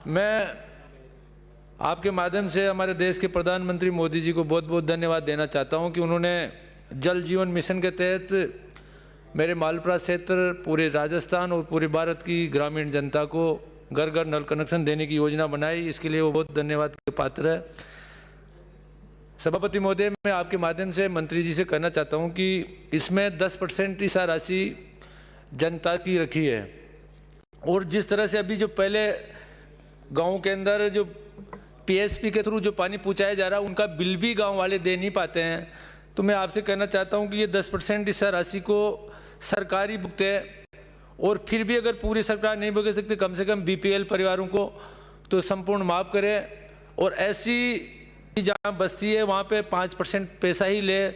मैं आपके माध्यम से हमारे देश के प्रधानमंत्री मोदी जी को बहुत बहुत धन्यवाद देना चाहता हूं कि उन्होंने जल जीवन मिशन के तहत मेरे मालपुरा क्षेत्र, पूरे राजस्थान और पूरे भारत की ग्रामीण जनता को घर घर नल कनेक्शन देने की योजना बनाई। इसके लिए वो बहुत धन्यवाद के पात्र है। सभापति महोदय, मैं आपके माध्यम से मंत्री जी से कहना चाहता हूं कि इसमें 10% ईसा राशि जनता की रखी है, और जिस तरह से अभी जो पहले गाँव के अंदर जो पीएसपी के थ्रू जो पानी पहुँचाया जा रहा है उनका बिल भी गाँव वाले दे नहीं पाते हैं। तो मैं आपसे कहना चाहता हूं कि ये 10% ईसा राशि को सरकारी भुगते, और फिर भी अगर पूरी सरकार नहीं भुगत सकती, कम से कम बीपीएल परिवारों को तो संपूर्ण माफ़ करे। और ऐसी जहाँ बस्ती है वहाँ पे 5% पैसा ही ले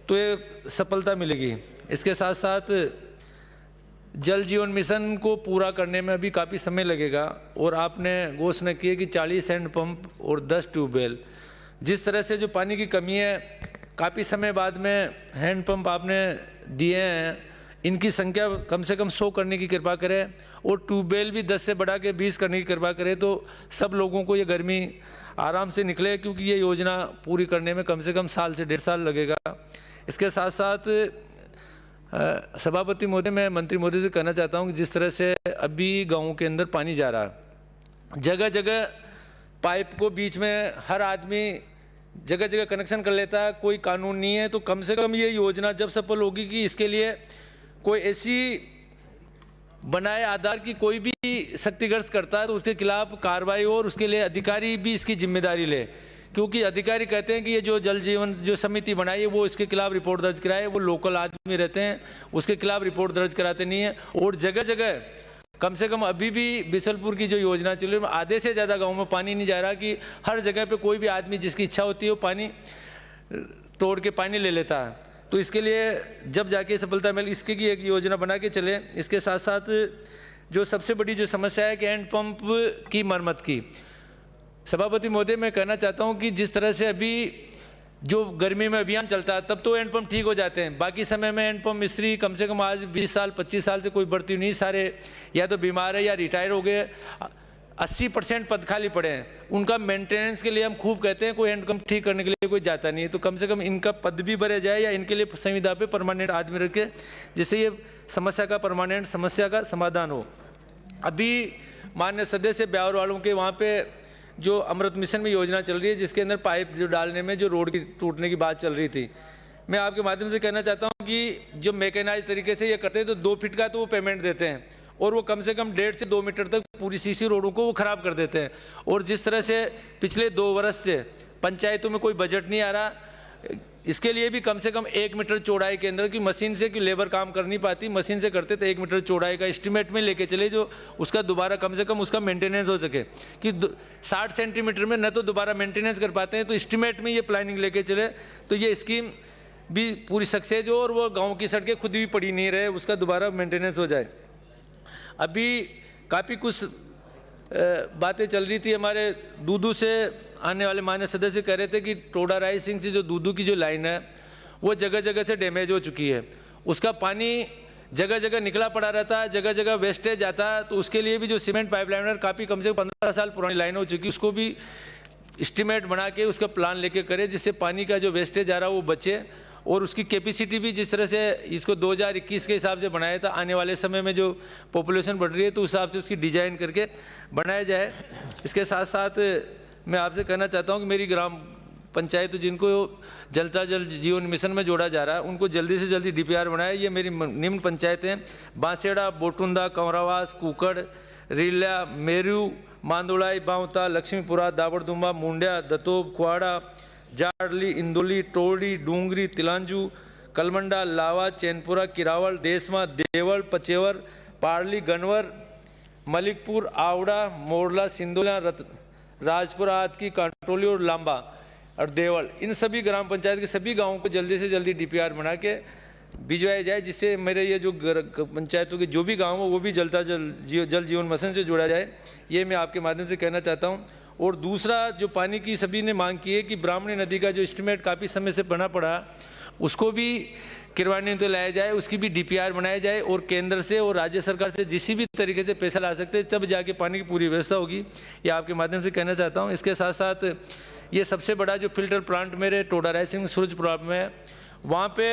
तो ये सफलता मिलेगी। इसके साथ साथ जल जीवन मिशन को पूरा करने में अभी काफ़ी समय लगेगा, और आपने घोषणा की है कि 40 हैंडपम्प और 10 ट्यूबवेल। जिस तरह से जो पानी की कमी है, काफ़ी समय बाद में हैंडपम्प आपने दिए हैं, इनकी संख्या कम से कम 100 करने की कृपा करें, और ट्यूबवेल भी 10 से बढ़ा के 20 करने की कृपा करें, तो सब लोगों को ये गर्मी आराम से निकले, क्योंकि ये योजना पूरी करने में कम से कम साल से 1.5 साल लगेगा। इसके साथ साथ सभापति महोदय, मैं मंत्री महोदय से कहना चाहता हूं कि जिस तरह से अभी गाँव के अंदर पानी जा रहा है, जगह जगह पाइप को बीच में हर आदमी जगह जगह कनेक्शन कर लेता है, कोई कानून नहीं है। तो कम से कम ये योजना जब सफल होगी कि इसके लिए कोई ऐसी बनाए आधार की कोई भी शक्तिग्रस्त करता है तो उसके खिलाफ कार्रवाई हो, और उसके लिए अधिकारी भी इसकी जिम्मेदारी ले, क्योंकि अधिकारी कहते हैं कि ये जो जल जीवन जो समिति बनाई है वो इसके खिलाफ रिपोर्ट दर्ज कराए, वो लोकल आदमी रहते हैं उसके खिलाफ रिपोर्ट दर्ज कराते नहीं है। और जगह जगह कम से कम अभी भी बिसलपुर की जो योजना चल रही है, आधे से ज़्यादा गाँव में पानी नहीं जा रहा, कि हर जगह पे कोई भी आदमी जिसकी इच्छा होती है वो पानी तोड़ के पानी ले लेता है। तो इसके लिए जब जाके सफलता मिले, इसके की एक योजना बना के चले। इसके साथ साथ जो सबसे बड़ी जो समस्या है कि हैंडपम्प की मरम्मत की, सभापति महोदय मैं कहना चाहता हूं कि जिस तरह से अभी जो गर्मी में अभियान चलता है तब तो हैंडपम्प ठीक हो जाते हैं, बाकी समय में हैंडपम्प मिस्त्री कम से कम आज 20 साल 25 साल से कोई भर्ती नहीं, सारे या तो बीमार है या रिटायर हो गए, 80% पद खाली पड़े हैं। उनका मेंटेनेंस के लिए हम खूब कहते हैं, कोई हैंडपम्प ठीक करने के लिए कोई जाता नहीं है। तो कम से कम इनका पद भी भरे जाए, या इनके लिए संविदा पे परमानेंट आदमी रखे, जिससे ये समस्या का समाधान हो। अभी माननीय सदस्य ब्यावर वालों के वहाँ पे जो अमृत मिशन में योजना चल रही है, जिसके अंदर पाइप जो डालने में जो रोड की टूटने की बात चल रही थी, मैं आपके माध्यम से कहना चाहता हूँ कि जो मैकेनाइज तरीके से ये करते हैं तो 2 फीट का तो वो पेमेंट देते हैं, और वो कम से कम 1.5 से 2 मीटर तक पूरी सीसी रोडों को वो खराब कर देते हैं। और जिस तरह से पिछले 2 वर्ष से पंचायतों में कोई बजट नहीं आ रहा, इसके लिए भी कम से कम 1 मीटर चौड़ाई के अंदर की मशीन से, कि लेबर काम कर नहीं पाती, मशीन से करते तो 1 मीटर चौड़ाई का एस्टिमेट में लेके चले, जो उसका दोबारा कम से कम उसका मेंटेनेंस हो सके, कि 60 सेंटीमीटर में न तो दोबारा मेंटेनेंस कर पाते हैं, तो एस्टिमेट में ये प्लानिंग लेके चले तो ये स्कीम भी पूरी सक्सेस हो, और वो गाँव की सड़कें खुद भी पड़ी नहीं रहे, उसका दोबारा मेंटेनेंस हो जाए। अभी काफ़ी कुछ बातें चल रही थी, हमारे दूदू से आने वाले माननीय सदस्य कह रहे थे कि टोडा राय सिंह से जो दूदू की जो लाइन है वो जगह जगह से डैमेज हो चुकी है, उसका पानी जगह जगह निकला पड़ा रहता है, जगह जगह वेस्टेज जाता है। तो उसके लिए भी जो सीमेंट पाइपलाइनर काफ़ी कम से कम 15 साल पुरानी लाइन हो चुकी है, उसको भी एस्टिमेट बना के उसका प्लान लेके करे, जिससे पानी का जो वेस्टेज आ रहा है वो बचे, और उसकी कैपेसिटी भी जिस तरह से इसको 2021 के हिसाब से बनाया था, आने वाले समय में जो पॉपुलेशन बढ़ रही है तो उस हिसाब से उसकी डिजाइन करके बनाया जाए। इसके साथ साथ मैं आपसे कहना चाहता हूं कि मेरी ग्राम पंचायत जिनको जल जीवन मिशन में जोड़ा जा रहा है, उनको जल्दी से जल्दी डीपीआर बनाए। ये मेरी निम्न पंचायतें बांसेड़ा, बोटुंदा, कंवरावास, कुकड़, रील्या, मेरू, मांदोलाई, बावता, लक्ष्मीपुरा, दाबड़दुम्बा, मुंडिया, दतोब, कुआड़ा, जाड़ली, इंदौली, टोड़ी, डूंगरी, तिलांजू, कलमंडा, लावा, चैनपुरा, किरावल, देसमा, देवल, पचेवर, पारली, गनवर, मलिकपुर, आवड़ा, मोरला, सिंदोला, राजपुरा आदि की, कांटोली और लांबा और देवल, इन सभी ग्राम पंचायत के सभी गांवों को जल्दी से जल्दी डीपीआर बना के भिजवाया जाए, जिससे मेरे ये जो पंचायतों के जो भी गाँव हो वो भी जल जीवन मिशन से जोड़ा जाए। ये मैं आपके माध्यम से कहना चाहता हूँ। और दूसरा जो पानी की सभी ने मांग की है कि ब्राह्मणी नदी का जो एस्टिमेट काफ़ी समय से बना पड़ा, उसको भी किरवानी तो लाया जाए, उसकी भी डीपीआर बनाया जाए और केंद्र से और राज्य सरकार से जिस भी तरीके से पैसा ला सकते हैं तब जाके पानी की पूरी व्यवस्था होगी। ये आपके माध्यम से कहना चाहता हूँ। इसके साथ साथ ये सबसे बड़ा जो फिल्टर प्लांट मेरे टोडा रायसिंह सूरजपुर में है, वहाँ पे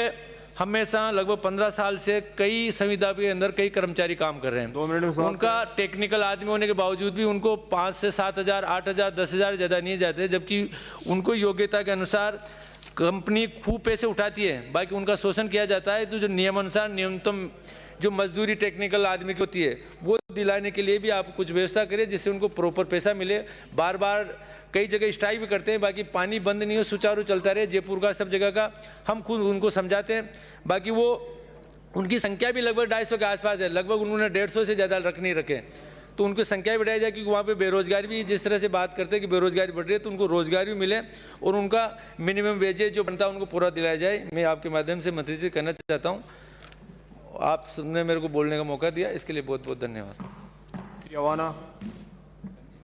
हमेशा लगभग 15 साल से कई संविदा के अंदर कई कर्मचारी काम कर रहे हैं। 2 मिनट में समाप्त। उनका टेक्निकल आदमी होने के बावजूद भी उनको 5 से 7 हज़ार, 8 हज़ार, 10 हज़ार ज़्यादा नहीं जाते, जबकि उनको योग्यता के अनुसार कंपनी खूब पैसे उठाती है, बाकी उनका शोषण किया जाता है। तो जो नियमानुसार न्यूनतम जो मजदूरी टेक्निकल आदमी की होती है वो दिलाने के लिए भी आप कुछ व्यवस्था करिए जिससे उनको प्रॉपर पैसा मिले। बार बार कई जगह स्ट्राइक भी करते हैं, बाकी पानी बंद नहीं हो, सुचारू चलता रहे। जयपुर का सब जगह का हम खुद उनको समझाते हैं। बाकी वो उनकी संख्या भी लगभग 250 के आसपास है, लगभग उन्होंने 150 से ज़्यादा रख नहीं रखे, तो उनकी संख्या भी बढ़ाई जाए, क्योंकि वहाँ पे बेरोजगारी भी जिस तरह से बात करते हैं कि बेरोजगारी बढ़ रही है, तो उनको रोजगार भी मिले और उनका मिनिमम वेजेज जो बनता है उनको पूरा दिलाया जाए। मैं आपके माध्यम से मंत्री से कहना चाहता हूँ, आप सबने मेरे को बोलने का मौका दिया, इसके लिए बहुत बहुत धन्यवाद। श्री अवाना।